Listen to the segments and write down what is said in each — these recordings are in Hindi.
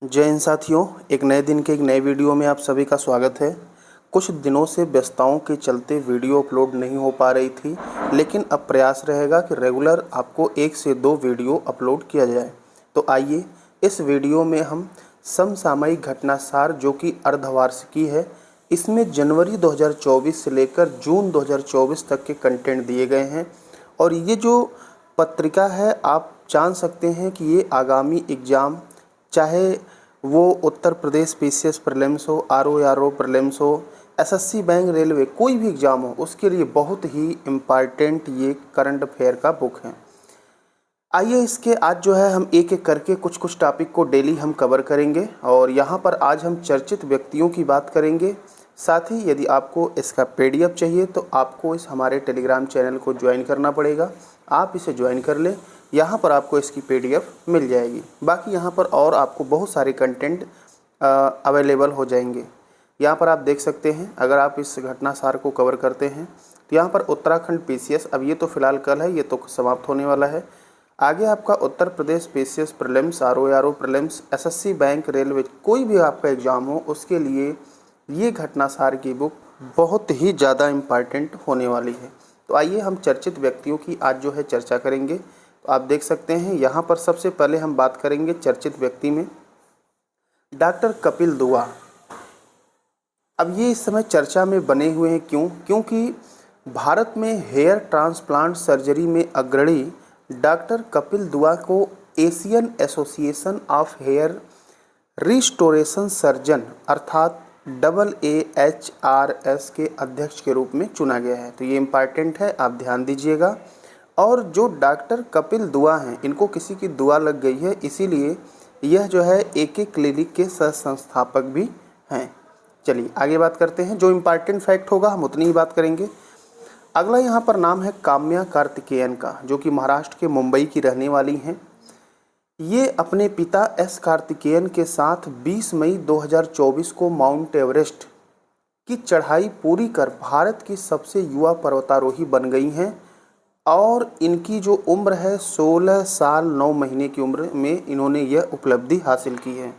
जय हिंद साथियों, एक नए दिन के एक नए वीडियो में आप सभी का स्वागत है। कुछ दिनों से व्यस्तताओं के चलते वीडियो अपलोड नहीं हो पा रही थी, लेकिन अब प्रयास रहेगा कि रेगुलर आपको 1 से 2 वीडियो अपलोड किया जाए। तो आइए इस वीडियो में हम समसामयिक घटनासार जो कि अर्धवार्षिकी है, इसमें जनवरी 2024 से लेकर जून 2024 तक के कंटेंट दिए गए हैं। और ये जो पत्रिका है, आप जान सकते हैं कि ये आगामी एग्ज़ाम, चाहे वो उत्तर प्रदेश पीसीएस प्रीलिम्स हो, आरओ प्रीलिम्स हो, एसएससी बैंक रेलवे, कोई भी एग्ज़ाम हो, उसके लिए बहुत ही इम्पॉर्टेंट ये करंट अफेयर का बुक है। आइए इसके आज जो है हम एक एक करके कुछ कुछ टॉपिक को डेली हम कवर करेंगे। और यहाँ पर आज हम चर्चित व्यक्तियों की बात करेंगे। साथ ही यदि आपको इसका पीडीएफ चाहिए तो आपको इस हमारे टेलीग्राम चैनल को ज्वाइन करना पड़ेगा। आप इसे ज्वाइन कर लें, यहाँ पर आपको इसकी पीडीएफ मिल जाएगी। बाकी यहाँ पर और आपको बहुत सारे कंटेंट अवेलेबल हो जाएंगे। यहाँ पर आप देख सकते हैं, अगर आप इस घटनासार को कवर करते हैं तो यहाँ पर उत्तराखंड पीसीएस, अब ये तो फिलहाल कल है, ये तो समाप्त होने वाला है। आगे आपका Uttar Pradesh PCS prelims, RO prelims, SSC bank railway, कोई भी आपका एग्ज़ाम हो, उसके लिए ये घटनासार की बुक बहुत ही ज़्यादा इम्पॉर्टेंट होने वाली है। तो आइए हम चर्चित व्यक्तियों की आज जो है चर्चा करेंगे। तो आप देख सकते हैं यहाँ पर सबसे पहले हम बात करेंगे चर्चित व्यक्ति में डॉक्टर कपिल दुआ। अब ये इस समय चर्चा में बने हुए हैं, क्योंकि भारत में हेयर ट्रांसप्लांट सर्जरी में अग्रणी डॉक्टर कपिल दुआ को Asian association of hair restoration surgeon अर्थात AAHRS के अध्यक्ष के रूप में चुना गया है। तो ये इम्पॉर्टेंट है, आप ध्यान दीजिएगा। और जो डॉक्टर कपिल दुआ हैं, इनको किसी की दुआ लग गई है, इसीलिए यह जो है एक क्लिनिक के सह संस्थापक भी हैं। चलिए आगे बात करते हैं। जो इम्पॉर्टेंट फैक्ट होगा हम उतनी ही बात करेंगे। अगला यहाँ पर नाम है काम्या कार्तिकेयन का, जो कि महाराष्ट्र के मुंबई की रहने वाली हैं। ये अपने पिता एस कार्तिकेयन के साथ 20 मई 2024 को माउंट एवरेस्ट की चढ़ाई पूरी कर भारत की सबसे युवा पर्वतारोही बन गई हैं। और इनकी जो उम्र है 16 साल 9 महीने की उम्र में इन्होंने यह उपलब्धि हासिल की है।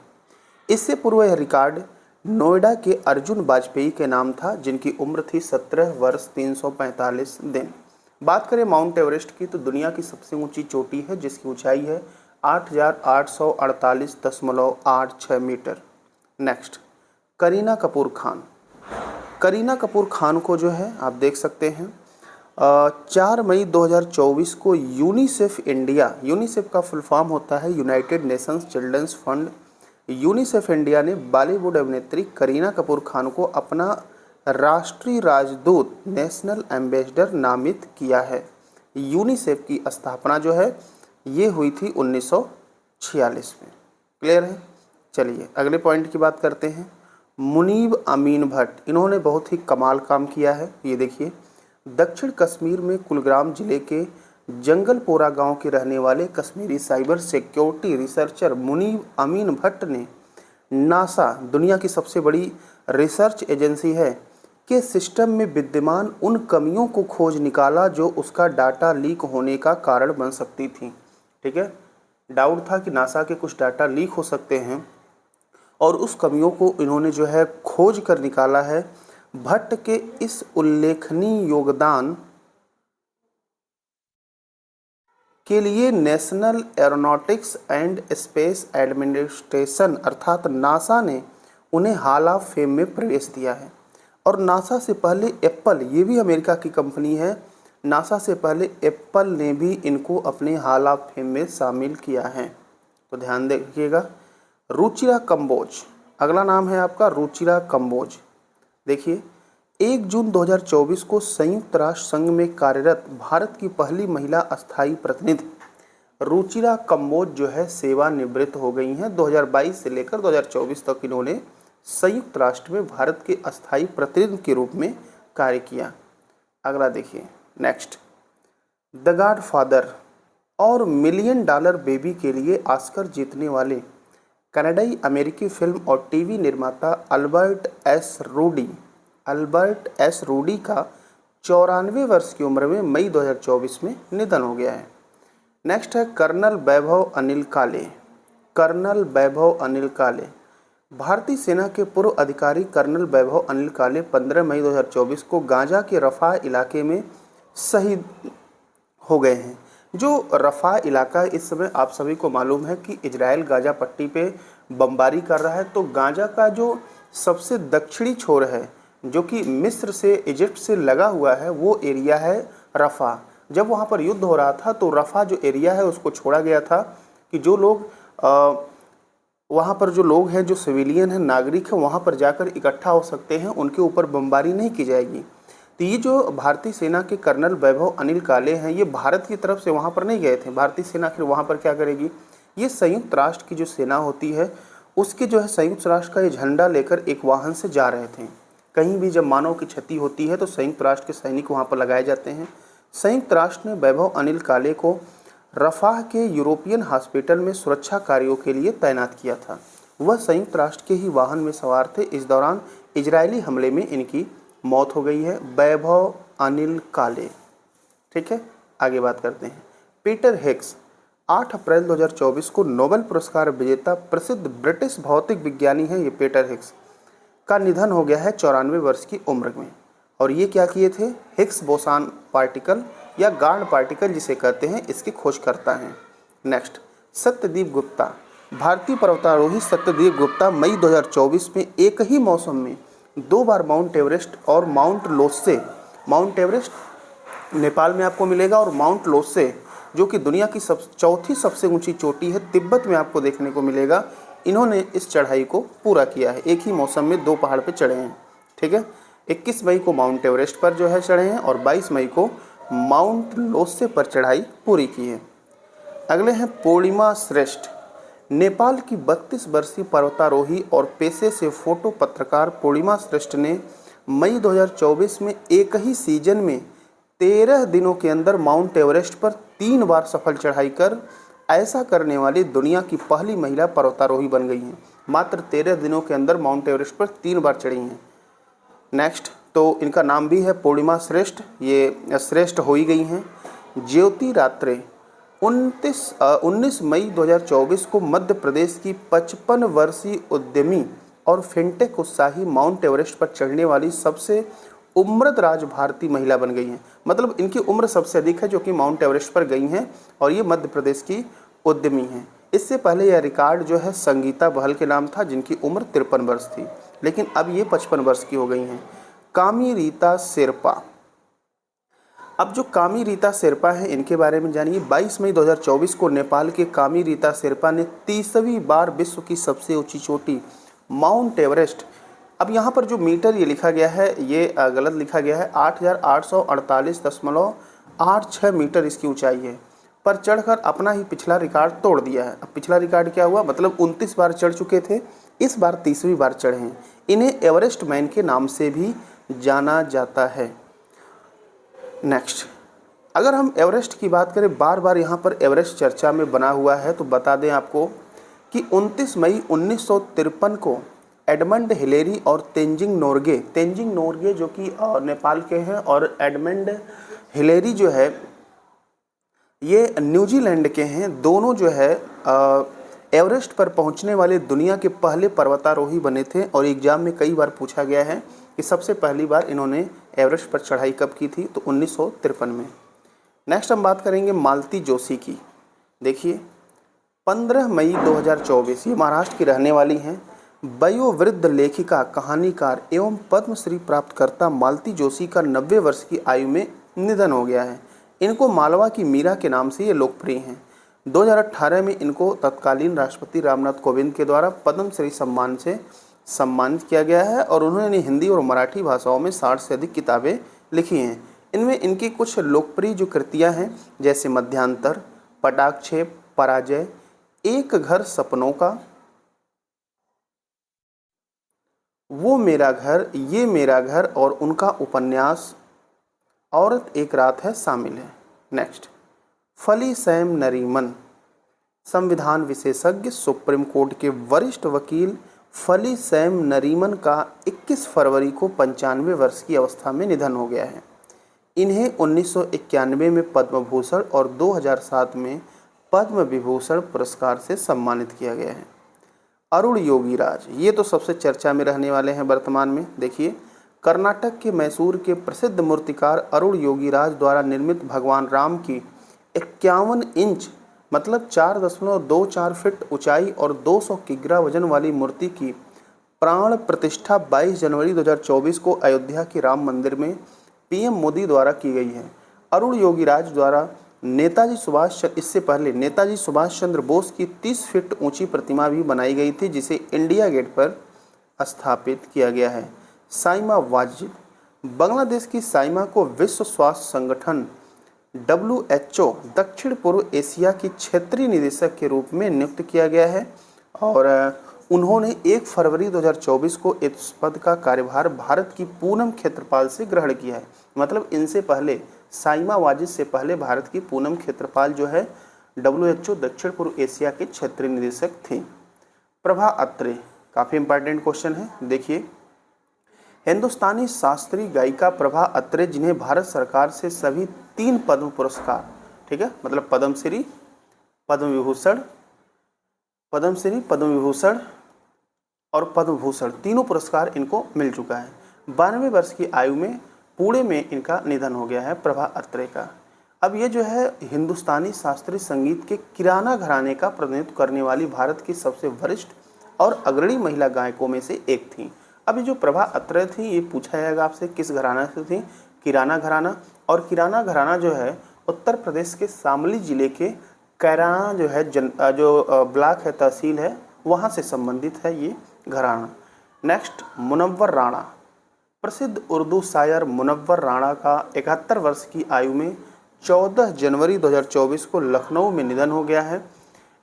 इससे पूर्व यह रिकॉर्ड नोएडा के अर्जुन वाजपेयी के नाम था, जिनकी उम्र थी 17 वर्ष 345 दिन। बात करें माउंट एवरेस्ट की, तो दुनिया की सबसे ऊंची चोटी है, जिसकी ऊंचाई है 8,848.86 मीटर। नेक्स्ट, करीना कपूर खान। करीना कपूर खान को जो है आप देख सकते हैं 4 मई 2024 को यूनिसेफ इंडिया, यूनिसेफ का फुल फॉर्म होता है United Nations children's fund, UNICEF India ने बॉलीवुड अभिनेत्री करीना कपूर खान को अपना राष्ट्रीय राजदूत, नेशनल एम्बेसडर नामित किया है। यूनिसेफ की स्थापना जो है ये हुई थी 1946 में। क्लियर है। चलिए अगले पॉइंट की बात करते हैं। मुनीब अमीन भट्ट, इन्होंने बहुत ही कमाल काम किया है। ये देखिए, दक्षिण कश्मीर में कुलग्राम जिले के जंगलपोरा गांव के रहने वाले Kashmiri cyber security researcher Muneeb Amin Bhat ने नासा, दुनिया की सबसे बड़ी रिसर्च एजेंसी है, के सिस्टम में विद्यमान उन कमियों को खोज निकाला जो उसका डाटा लीक होने का कारण बन सकती थी। ठीक है, डाउट था कि नासा के कुछ डाटा लीक हो सकते हैं, और उस कमियों को इन्होंने जो है खोज कर निकाला है। भट्ट के इस उल्लेखनीय योगदान के लिए national aeronautics and space administration अर्थात नासा ने उन्हें हॉल ऑफ फेम में प्रवेश दिया है। और नासा से पहले एप्पल, ये भी अमेरिका की कंपनी है, नासा से पहले एप्पल ने भी इनको अपने हॉल ऑफ फेम में शामिल किया है। तो ध्यान देखिएगा। रुचिरा कंबोज, अगला नाम है आपका रुचिरा कंबोज। देखिए, 1 जून 2024 को संयुक्त राष्ट्र संघ में कार्यरत भारत की पहली महिला अस्थायी प्रतिनिधि रुचिरा कंबोज जो है सेवानिवृत्त हो गई हैं। 2022 से लेकर 2024 तक इन्होंने संयुक्त राष्ट्र में भारत के अस्थायी प्रतिनिधि के रूप में कार्य किया। अगला देखिए, नेक्स्ट, द गॉडफादर और $1 मिलियन बेबी के लिए ऑस्कर जीतने वाले कनाडाई अमेरिकी फिल्म और टीवी निर्माता अल्बर्ट एस रूडी का 94 वर्ष की उम्र में मई 2024 में निधन हो गया है। नेक्स्ट है कर्नल वैभव अनिल काले। कर्नल वैभव अनिल काले। भारतीय सेना के पूर्व अधिकारी कर्नल वैभव अनिल काले 15 मई 2024 को गाजा के रफ़ा इलाके में शहीद हो गए हैं। जो रफ़ा इलाका इस समय आप सभी को मालूम है कि इजराइल गाजा पट्टी पे बमबारी कर रहा है, तो गाजा का जो सबसे दक्षिणी छोर है जो कि मिस्र से इजिप्ट से लगा हुआ है वो एरिया है रफ़ा। जब वहाँ पर युद्ध हो रहा था तो रफ़ा जो एरिया है उसको छोड़ा गया था कि जो लोग वहाँ पर जो लोग हैं, जो सिविलियन हैं, नागरिक हैं, वहाँ पर जाकर इकट्ठा हो सकते हैं, उनके ऊपर बमबारी नहीं की जाएगी। तो ये जो भारतीय सेना के कर्नल वैभव अनिल काले हैं, ये भारत की तरफ से वहाँ पर नहीं गए थे। भारतीय सेना फिर वहाँ पर क्या करेगी, ये संयुक्त राष्ट्र की जो सेना होती है उसके जो है संयुक्त राष्ट्र का ये झंडा लेकर एक वाहन से जा रहे थे। कहीं भी जब मानव की क्षति होती है तो संयुक्त राष्ट्र के सैनिक वहाँ पर लगाए जाते हैं। संयुक्त राष्ट्र ने वैभव अनिल काले को रफ़ाह के यूरोपियन हॉस्पिटल में सुरक्षा कार्यों के लिए तैनात किया था। वह संयुक्त राष्ट्र के ही वाहन में सवार थे। इस दौरान इजरायली हमले में इनकी मौत हो गई है। वैभव अनिल काले। ठीक है, आगे बात करते हैं। पीटर हिग्स 8 अप्रैल 2024 को नोबेल पुरस्कार विजेता प्रसिद्ध ब्रिटिश भौतिक विज्ञानी हैं, ये पीटर हिग्स का निधन हो गया है 94 वर्ष की उम्र में। और ये क्या किए थे, हिग्स बोसान पार्टिकल या गार्ड पार्टिकल जिसे कहते हैं, इसकी खोज करता है। नेक्स्ट, सत्यदीप गुप्ता। भारतीय पर्वतारोही सत्यदीप गुप्ता मई 2024 में एक ही मौसम में 2 बार माउंट एवरेस्ट और mount Lhotse, mount Everest Nepal में आपको मिलेगा और माउंट लोत्से जो कि दुनिया की चौथी सबसे ऊंची चोटी है, तिब्बत में आपको देखने को मिलेगा। इन्होंने इस चढ़ाई को पूरा किया है, एक ही मौसम में 2 पहाड़ पे चढ़े हैं। ठीक है, 21 मई को माउंट एवरेस्ट पर जो है चढ़े हैं और 22 मई को माउंट लोत्से पर चढ़ाई पूरी की है। अगले हैं पूर्णिमा श्रेष्ठ। नेपाल की 32 वर्षीय पर्वतारोही और पेशे से फोटो पत्रकार पूर्णिमा श्रेष्ठ ने मई 2024 में एक ही सीजन में 13 दिनों के अंदर माउंट एवरेस्ट पर 3 बार सफल चढ़ाई कर ऐसा करने वाली दुनिया की पहली महिला पर्वतारोही बन गई हैं। मात्र 13 दिनों के अंदर माउंट एवरेस्ट पर 3 बार चढ़ी हैं। नेक्स्ट, तो इनका नाम भी है पूर्णिमा श्रेष्ठ, ये श्रेष्ठ हो ही गई हैं। ज्योति रात्रे 19 मई 2024 को मध्य प्रदेश की 55 वर्षीय उद्यमी और फिनटेक उत्साही माउंट एवरेस्ट पर चढ़ने वाली सबसे उम्रदराज भारतीय महिला बन गई हैं। मतलब इनकी उम्र सबसे अधिक है जो कि माउंट एवरेस्ट पर गई हैं और ये मध्य प्रदेश की उद्यमी हैं। इससे पहले यह रिकॉर्ड जो है संगीता बहल के नाम था जिनकी उम्र 53 वर्ष थी, लेकिन अब ये 55 वर्ष की हो गई हैं। कामी रीता शेरपा। अब जो कामी रीता शेरपा हैं इनके बारे में जानिए। 22 मई 2024 को नेपाल के कामी रीता शेरपा ने 30वीं बार विश्व की सबसे ऊंची चोटी माउंट एवरेस्ट, अब यहाँ पर जो मीटर ये लिखा गया है ये गलत लिखा गया है, 8848.86 मीटर इसकी ऊंचाई है, पर चढ़कर अपना ही पिछला रिकॉर्ड तोड़ दिया है। अब पिछला रिकॉर्ड क्या हुआ, मतलब 29 बार चढ़ चुके थे, इस बार 30वीं बार चढ़े हैं। इन्हें एवरेस्ट मैन के नाम से भी जाना जाता है। नेक्स्ट, अगर हम एवरेस्ट की बात करें, बार बार यहाँ पर एवरेस्ट चर्चा में बना हुआ है, तो बता दें आपको कि 29 मई 1953 को एडमंड हिलेरी और तेंजिंग नोर्गे जो कि नेपाल के हैं और एडमंड हिलेरी जो है ये न्यूजीलैंड के हैं। दोनों जो है एवरेस्ट पर पहुंचने वाले दुनिया के पहले पर्वतारोही बने थे और एग्जाम में कई बार पूछा गया है कि सबसे पहली बार इन्होंने एवरेस्ट पर चढ़ाई कब की थी, तो 1953 में। नेक्स्ट हम बात करेंगे मालती जोशी की। देखिए 15 मई 2024, ये महाराष्ट्र की रहने वाली हैं। वयोवृद्ध लेखिका, कहानीकार एवं पद्मश्री प्राप्तकर्ता मालती जोशी का 90 वर्ष की आयु में निधन हो गया है। इनको मालवा की मीरा के नाम से ये लोकप्रिय हैं। 2018 में इनको तत्कालीन राष्ट्रपति रामनाथ कोविंद के द्वारा पद्मश्री सम्मान से सम्मानित किया गया है और उन्होंने हिंदी और मराठी भाषाओं में 60 से अधिक किताबें लिखी हैं। इनमें इनकी कुछ लोकप्रिय जो कृतियाँ हैं जैसे मध्यांतर, पटाक्षेप, पराजय, एक घर सपनों का, वो मेरा घर, ये मेरा घर और उनका उपन्यास औरत एक रात है शामिल है। नेक्स्ट, फली सैम नरीमन, संविधान विशेषज्ञ, सुप्रीम कोर्ट के वरिष्ठ वकील फली सैम नरीमन का 21 फरवरी को 95 वर्ष की अवस्था में निधन हो गया है। इन्हें 1991 में पद्म भूषण और 2007 में पद्म विभूषण पुरस्कार से सम्मानित किया गया है। अरुण योगीराज, ये तो सबसे चर्चा में रहने वाले हैं वर्तमान में। देखिए, कर्नाटक के मैसूर के प्रसिद्ध मूर्तिकार अरुण योगीराज द्वारा निर्मित भगवान राम की 51 इंच मतलब 4.24 फीट ऊंचाई और 200 किग्रा वजन वाली मूर्ति की प्राण प्रतिष्ठा 22 जनवरी 2024 को अयोध्या के राम मंदिर में पीएम मोदी द्वारा की गई है। अरुण योगीराज द्वारा इससे पहले नेताजी सुभाष चंद्र बोस की 30 फीट ऊंची प्रतिमा भी बनाई गई थी, जिसे इंडिया गेट पर स्थापित किया गया है। साइमा वाजिद, बांग्लादेश की साइमा को विश्व स्वास्थ्य संगठन WHO दक्षिण पूर्व एशिया की क्षेत्रीय निदेशक के रूप में नियुक्त किया गया है और उन्होंने 1 फरवरी 2024 को इस पद का कार्यभार भारत की पूनम खेत्रपाल से ग्रहण किया है। मतलब इनसे पहले, साइमा वाजिद से पहले भारत की पूनम खेत्रपाल जो है WHO दक्षिण पूर्व एशिया के क्षेत्रीय निदेशक थी। प्रभा अत्रे, काफ़ी इंपॉर्टेंट क्वेश्चन है। देखिए, हिंदुस्तानी शास्त्रीय गायिका प्रभा अत्रे, जिन्हें भारत सरकार से सभी 3 पद्म पुरस्कार, ठीक है, मतलब पद्मश्री, पद्म विभूषण और पद्म भूषण, तीनों पुरस्कार इनको मिल चुका है। 92 वर्ष की आयु में पुणे में इनका निधन हो गया है, प्रभा अत्रे का। अब ये जो है हिंदुस्तानी शास्त्रीय संगीत के किराना घराने का प्रतिनिधित्व करने वाली भारत की सबसे वरिष्ठ और अग्रणी महिला गायकों में से एक थी। अब ये जो प्रभा अत्रे थी, ये पूछा जाएगा आपसे किस घराना से थी? किराना घराना। और किराना घराना जो है उत्तर प्रदेश के शामली जिले के कैराना जो है जो ब्लॉक है, तहसील है, वहाँ से संबंधित है ये घराना। नेक्स्ट, मुनव्वर राणा, प्रसिद्ध उर्दू शायर मुनव्वर राणा का 71 वर्ष की आयु में 14 जनवरी 2024 को लखनऊ में निधन हो गया है।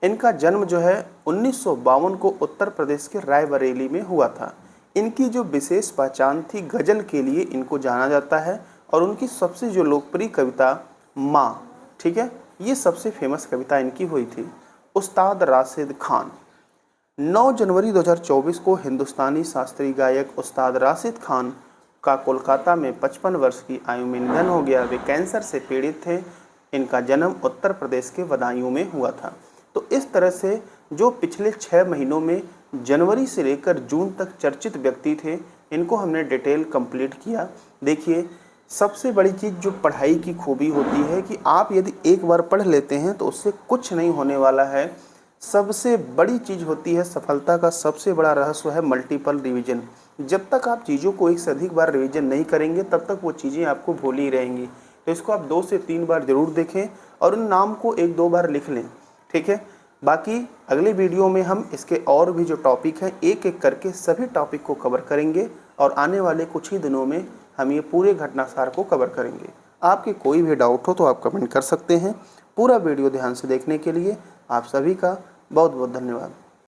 इनका जन्म जो है 1952 को उत्तर प्रदेश के रायबरेली में हुआ था। इनकी जो विशेष पहचान थी, गज़ल के लिए इनको जाना जाता है और उनकी सबसे जो लोकप्रिय कविता माँ, ठीक है, ये सबसे फेमस कविता इनकी हुई थी। उस्ताद राशिद खान, 9 जनवरी 2024 को हिंदुस्तानी शास्त्रीय गायक उस्ताद राशिद खान का कोलकाता में 55 वर्ष की आयु में निधन हो गया। वे कैंसर से पीड़ित थे। इनका जन्म उत्तर प्रदेश के बदायूं में हुआ था। तो इस तरह से जो पिछले 6 महीनों में जनवरी से लेकर जून तक चर्चित व्यक्ति थे, इनको हमने डिटेल कंप्लीट किया। देखिए, सबसे बड़ी चीज़ जो पढ़ाई की खूबी होती है कि आप यदि एक बार पढ़ लेते हैं तो उससे कुछ नहीं होने वाला है। सबसे बड़ी चीज़ होती है, सफलता का सबसे बड़ा रहस्य है मल्टीपल रिवीजन। जब तक आप चीज़ों को एक से अधिक बार रिवीजन नहीं करेंगे, तब तक वो चीज़ें आपको भूली रहेंगी। तो इसको आप 2 से 3 बार ज़रूर देखें और उन नाम को 1-2 बार लिख लें, ठीक है। बाकी अगले वीडियो में हम इसके और भी जो टॉपिक हैं, एक एक करके सभी टॉपिक को कवर करेंगे और आने वाले कुछ ही दिनों में हम ये पूरे घटनासार को कवर करेंगे। आपके कोई भी डाउट हो तो आप कमेंट कर सकते हैं। पूरा वीडियो ध्यान से देखने के लिए आप सभी का बहुत बहुत धन्यवाद।